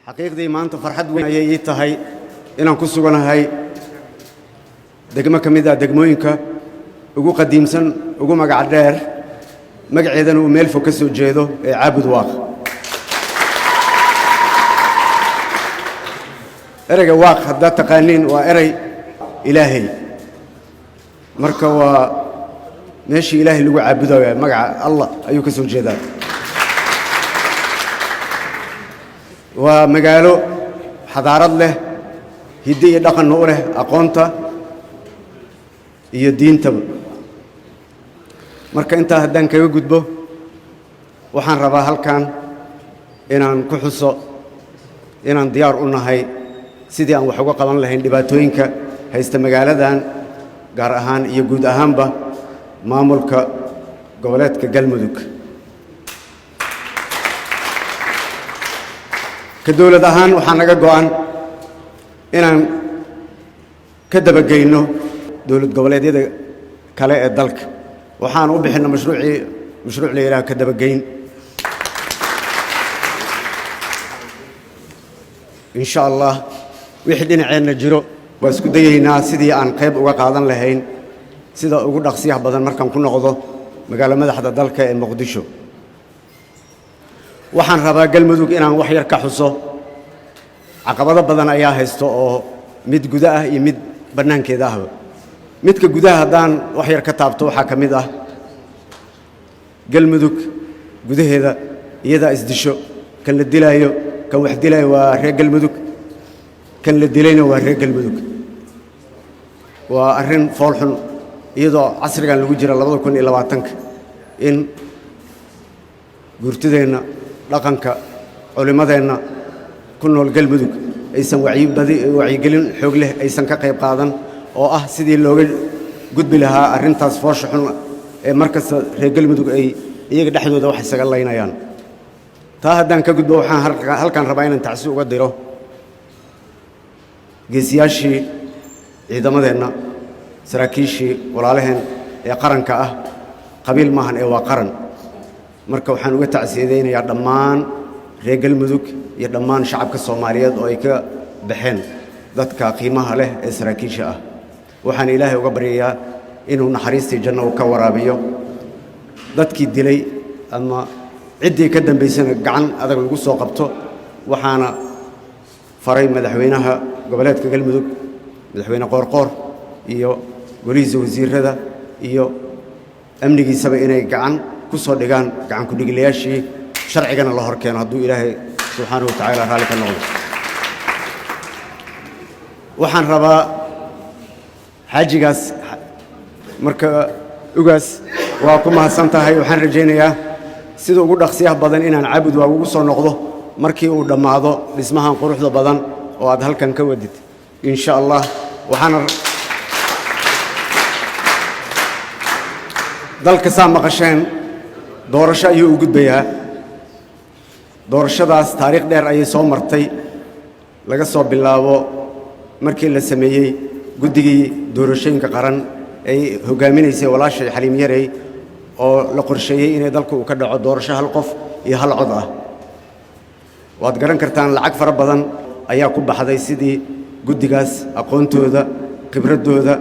xaqiiqdii maanta farxad weyn ayay ii tahay inaan ku suganahay degmo ka mid ah degmooyinka ugu qadiimsan ugu magac dheer magaceedana uu meel fog ka soo jeedo ee Caabud Waaq. ereyga Waaq hadda taqaaniin waa erey Ilaahay, marka waa meeshii Ilaahay lagu caabudayo magaca Allah ayuu ka soo jeedaa. waa magaalo xadaarad leh, hidde iyo dhaqan u leh aqoonta iyo diintaba. marka intaa haddaan kaga gudbo, waxaan rabaa halkan inaan ku xuso inaan diyaar u nahay sidii aan wax uga qaban lahayn dhibaatooyinka haysta magaaladan gaar ahaan iyo guud ahaanba maamulka goboleedka Galmudug. ka dawlad ahaan waxaa naga go'an inaan ka dabageyno dawlad goboleedyada kale ee dalka. waxaan u bixinay mashruuc la yiraahdo ka dabageyn. insha Allah wixii dhinaceena jiro waa isku dayaynaa sidii aan qayb uga qaadan lahayn sida ugu dhaqsiyaha badan markaan ku noqdo magaalo madaxda dalka ee Muqdisho. waxaan rabaa Galmudug inaan wax yar ka xuso. caqabado badan ayaa haysto oo mid gudaha iyo mid banaankeeda ah. midka gudaha haddaan wax yar ka taabto waxaa ka mid ah Galmudug gudaheeda iyada isdisho. kan la dilaayo kan wax dilaayo waa reer Galmudug, kan la dilayna waa reer Galmudug. waa arrin fool xun iyadoo casrigan lagu jira 2020 in guurtideenna dhaqanka culimadeenna ku nool Galmudug aysan wacyigelin xoog leh aysan ka qayb qaadan oo ah sidii looga gudbi lahaa arrintaas foosha xun ee markasta reer Galmudug ay iyaga dhexdooda wax isaga laynayaan. taa haddaan ka gudbo, waxaan halkan rabaa inaan tacsi uga diro geesiyaashii ciidamadeenna, saraakiishii walaalaheen ee qaranka ah. qabiil maahan ee waa qaran. marka waxaan uga tacsiyadeynayaa dhammaan reer Galmudug iyo dhammaan shacabka Soomaaliyeed oo ay ka baxeen dadka qiimaha leh ee saraakiisha ah. waxaan Ilaahay uga baryayaa inuu naxariistii janno ka waraabiyo dadkii dilay ama ciddii ka dambaysana gacan adag lagu soo qabto. waxaana faray madaxweynaha goboleedka Galmudug, madaxweyne Qoorqoor iyo golihiisa wasiirada iyo amnigiisaba inay gacan ku soo dhigaan gacan ku dhigilayaashii sharcigana la hor keeno hadduu Ilaahay subxaanahu wa tacaala raalli ka noqdo. waxaan rabaa xaajigaas marka ugaas waa ku mahadsan tahay. waxaan rajaynayaa sida ugu dhaqsiyaha badan inaan Caabud Waaq ugu soo noqdo markii uu dhammaado dhismahan quruxda badan oo aad halkan ka wadid insha Allah. waxaan dalka saa maqasheen doorasho ayuu u gudbayaa. doorashadaas taariikh dheer ayay soo martay, laga soo bilaabo markii la sameeyey guddigii doorashooyinka qaran ay hogaaminaysay walaashay Xaliim Yarey oo la qorsheeyey inay dalku uu ka dhaco doorasho hal qof iyo hal cod ah. waad garan kartaan lacag fara badan ayaa ku baxday sidii guddigaas aqoontooda, khibradooda,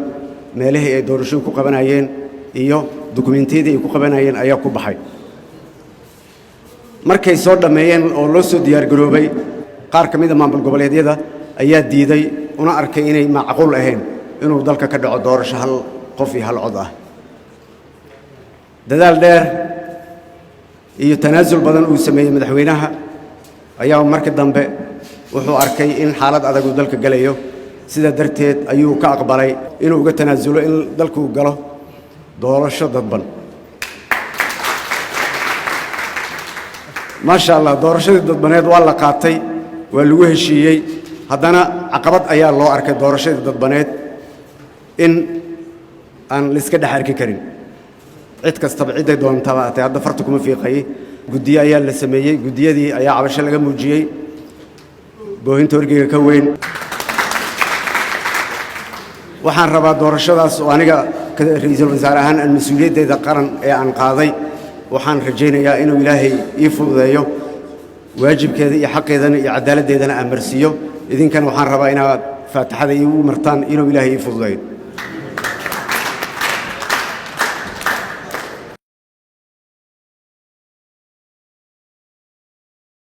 meelihii ay doorashooyin ku qabanayeen iyo dukumeentiyadii ay ku qabanayeen ayaa ku baxay. markay soo dhameeyeen oo loo soo diyaar garoobay, qaar ka mid ah maamul goboleedyada ayaa diiday una arkay inay macquul ahayn inuu dalka ka dhaco doorasho hal qof iyo hal cod ah. dadaal dheer iyo tanaasul badan uu sameeyey madaxweynaha ayaa markii dambe wuxuu arkay in xaalad adag uu dalka galayo. sidaa darteed ayuu ka aqbalay inuu uga tanaasulo in dalku galo doorasho dadban. maasha Allah, doorashadii dadbaneed waa la qaatay, waa lagu heshiiyey. haddana caqabad ayaa loo arkay doorashadii dadbaneed in aan la iska dhex arki karin. cid kastaba ciday doontaba atay hadda farta kuma fiiqay. guddiye ayaa la sameeyey, guddiyadii ayaa cabasho laga muujiyey. boohinta wargeyga ka weyn. waxaan rabaa doorashadaas oo aniga ra'iisul wasaare ahaan aan mas'uuliyaddeeda qaran ee aan qaaday, waxaan rajaynayaa inuu Ilaahay ii fududeeyo waajibkeeda iyo xaqeedana iyo cadaaladdeedana aan marsiiyo idinkan waxaan rabaa inaad faatixada iigu martaan inuu ilaahay ii fududeeyo